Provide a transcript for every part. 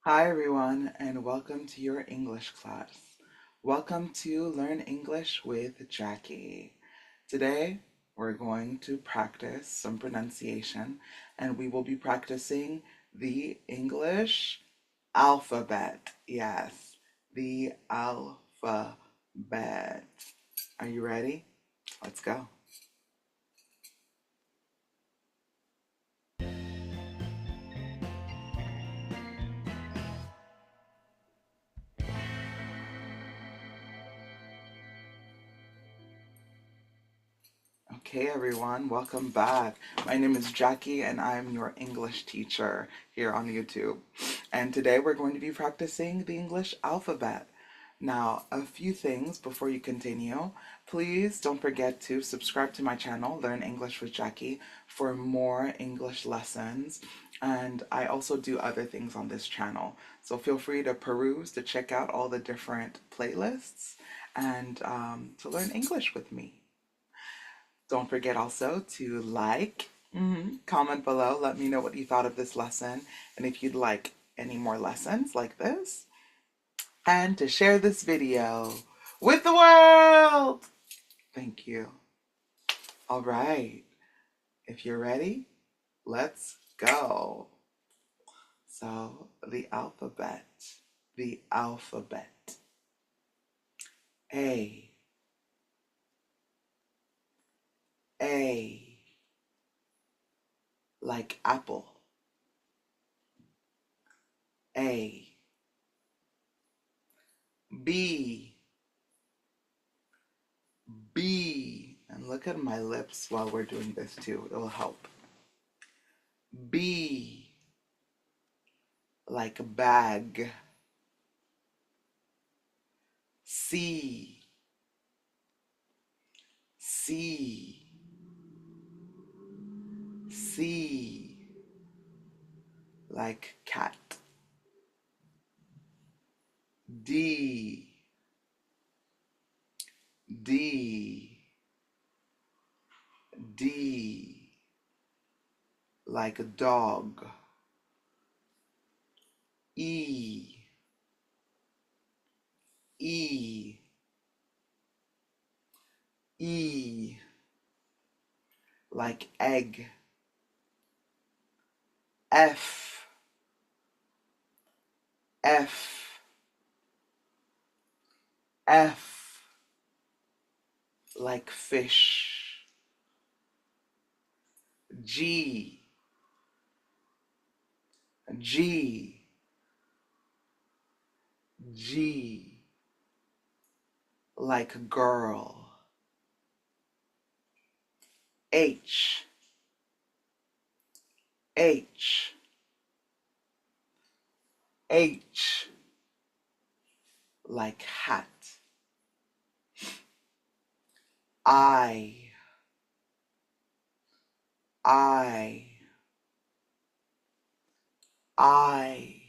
Hi, everyone, and welcome to your English class. Welcome to Learn English with Jackie. Today, we're going to practice some pronunciation, and we will be practicing the English alphabet. Yes, the alphabet. Are you ready? Let's go. Okay, everyone, welcome back. My name is Jackie, and I'm your English teacher here on YouTube. And today we're going to be practicing the English alphabet. Now, a few things before you continue. Please don't forget to subscribe to my channel, Learn English with Jackie, for more English lessons. And I also do other things on this channel. So feel free to peruse, to check out all the different playlists, and to learn English with me. Don't forget also to like, comment below, let me know what you thought of this lesson, and if you'd like any more lessons like this, and to share this video with the world. Thank you. All right, if you're ready, let's go. So, the alphabet, the alphabet. A, A, like apple. A, B, B, and look at my lips while we're doing this too, it'll help. B, like a bag. C, C, C, like cat. D, D, D, like a dog. E, E, E, like egg. F, F, F, like fish. G, G, G, like girl. H, H, H, like hat. I, I, I,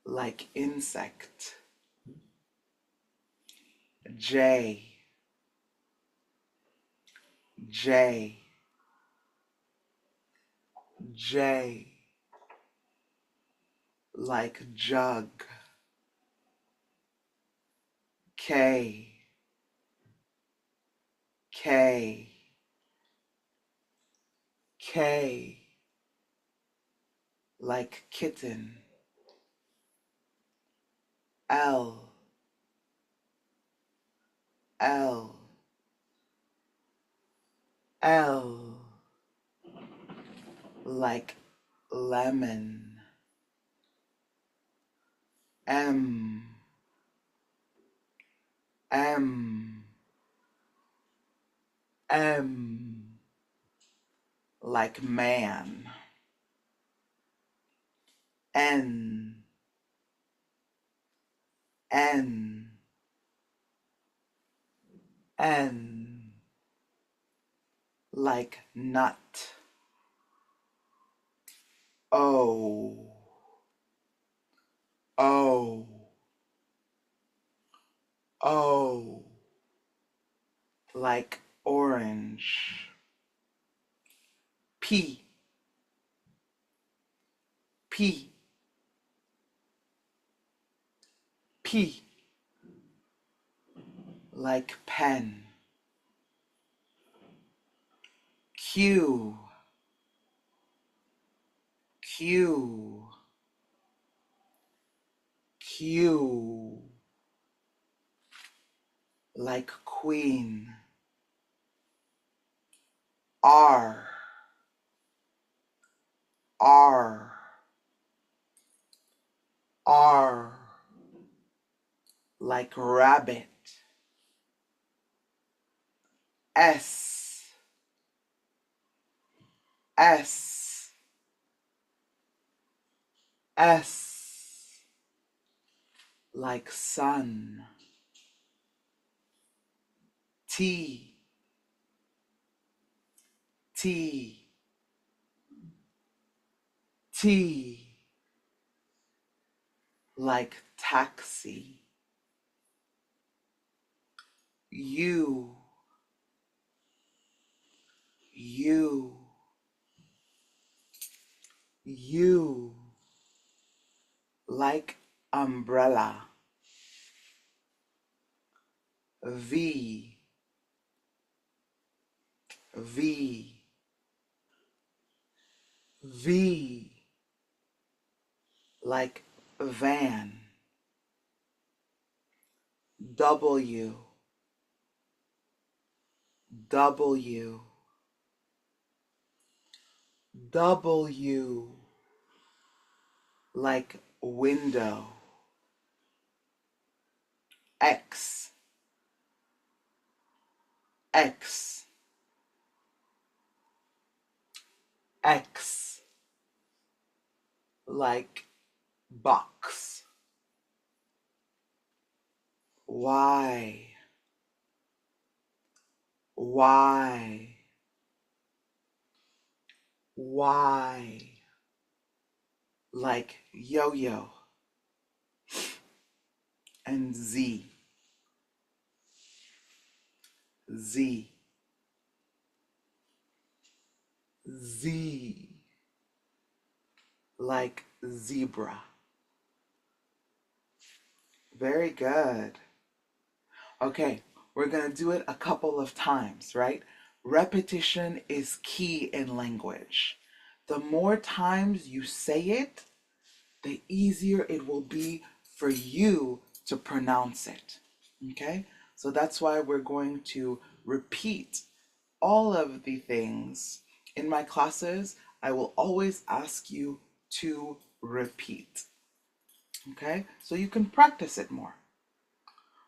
like insect. J, J, J, like jug. K, K, K, like kitten. L, L, L, like lemon. M, M, M, like man. N, N, N, like nut. O, O, O, like orange. P, P, P like pen. Q, Q, Q like queen. R, R, R like rabbit. S, S, S like sun. T, T, T like taxi. U, U, U like umbrella. V, V, V like van. W, W, W like window. X, X, X like box. Y, Y, Y like yo-yo. And Z, Z, Z like zebra. Very good. Okay, we're going to do it a couple of times, right? Repetition is key in language. The more times you say it, the easier it will be for you to pronounce it. Okay? So that's why we're going to repeat all of the things. In my classes, I will always ask you to repeat. Okay? So you can practice it more.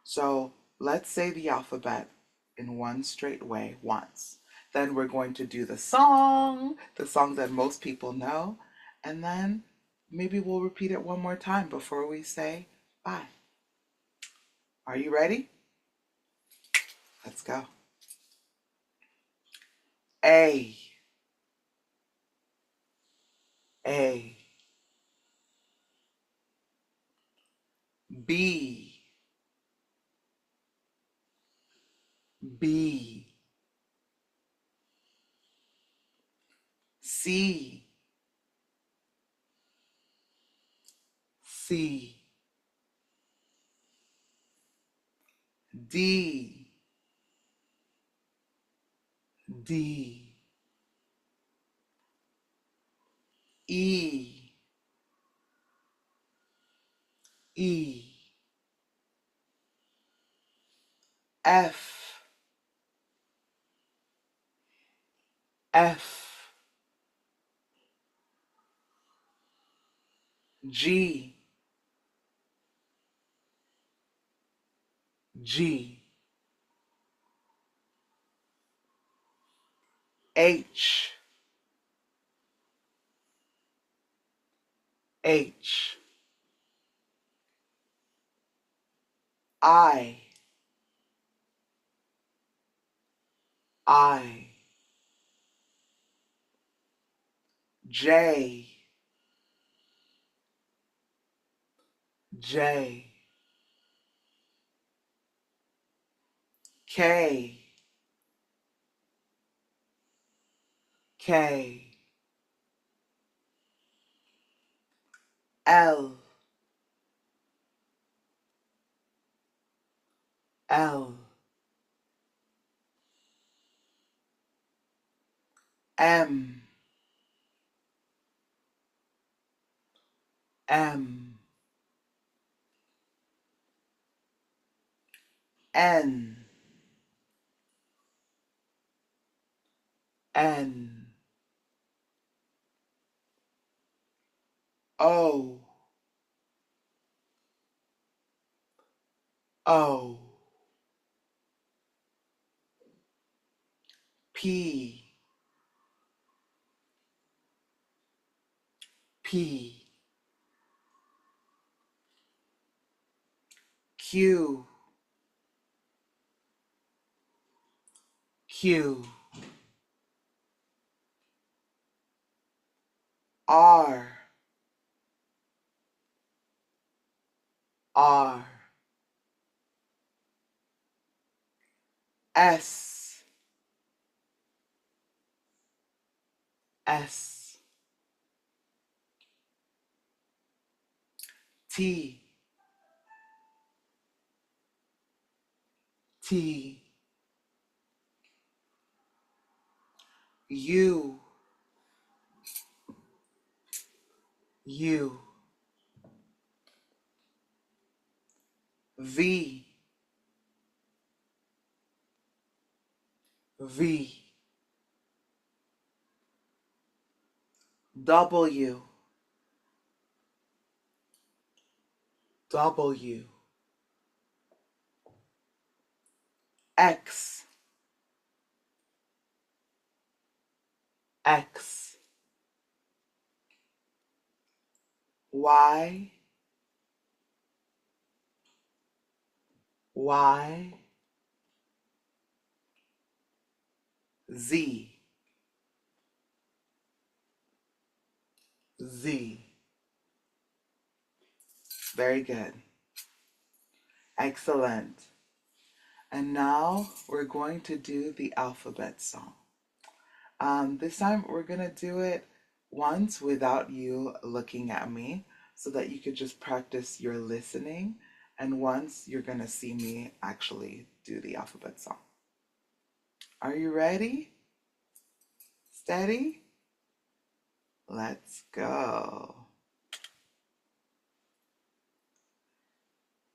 So let's say the alphabet in one straight way once. Then we're going to do the song that most people know, and then maybe we'll repeat it one more time before we say bye. Are you ready? Let's go. A, A, B, B, C, C, D, D, E, E, F, F, G, G, H, H, I, I, J, J, K, K, L, L, M, M, N, N, O, O, P, P, Q, Q, R, R, S, S, T, T, U, U, V, V, W, W, X, X, Y, Y, Z, Z. Very good. Excellent. And now we're going to do the alphabet song. This time we're going to do it once without you looking at me so that you could just practice your listening. And once you're going to see me actually do the alphabet song. Are you ready? Steady? Let's go.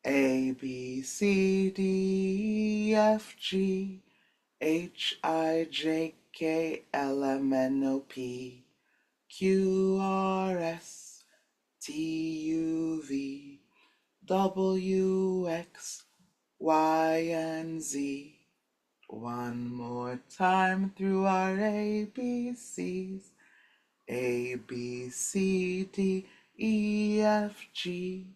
A, B, C, D, E, F, G, H, I, J, K, L, M, N, O, P, Q, R, S, T, U, V, W, X, Y, and Z. One more time through our ABCs. A, B, C, D, E, F, G,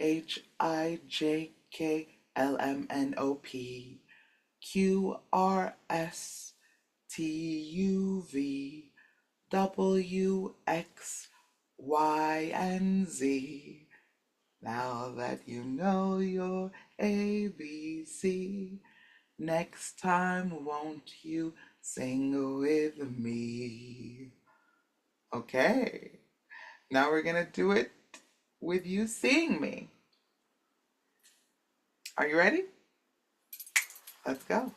H, I, J, K, L, M, N, O, P, Q, R, S, T, U, V, W, X, Y, and Z. Now that you know your ABC, next time won't you sing with me? Okay, now we're gonna do it with you seeing me. Are you ready? Let's go.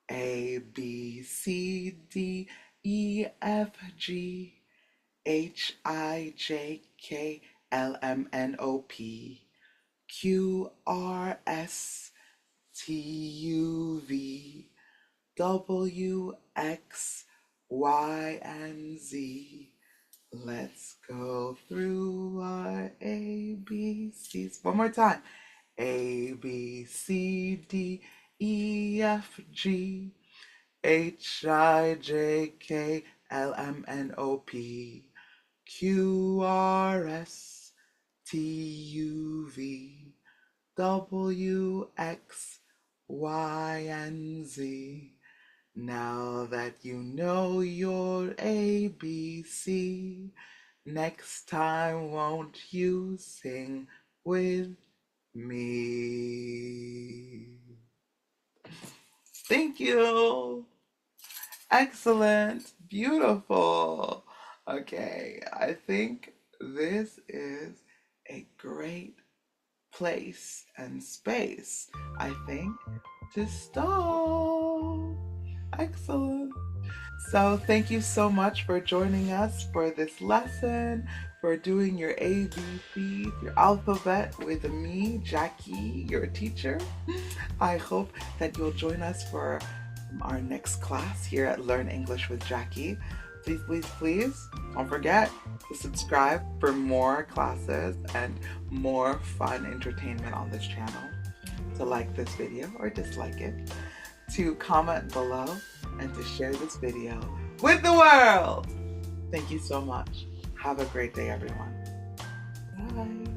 A, B, C, D, E, F, G, H, I, J, K, L, M, N, O, P, Q, R, S, T, U, V, W, X, Y, and Z. Let's go through our ABCs. One more time. A, B, C, D, E, F, G, H, I, J, K, L, M, N, O, P, Q, R, S, T, U, V, W, X, Y, and Z. Now that you know your ABC, next time won't you sing with me? Thank you. Excellent. Beautiful. Okay, I think this is a great place, and space, I think, to stop. Excellent. So thank you so much for joining us for this lesson, for doing your ABCs, your alphabet with me, Jackie, your teacher. I hope that you'll join us for our next class here at Learn English with Jackie. Please, please, please don't forget to subscribe for more classes and more fun entertainment on this channel, to like this video or dislike it, to comment below, and to share this video with the world. Thank you so much. Have a great day, everyone. Bye.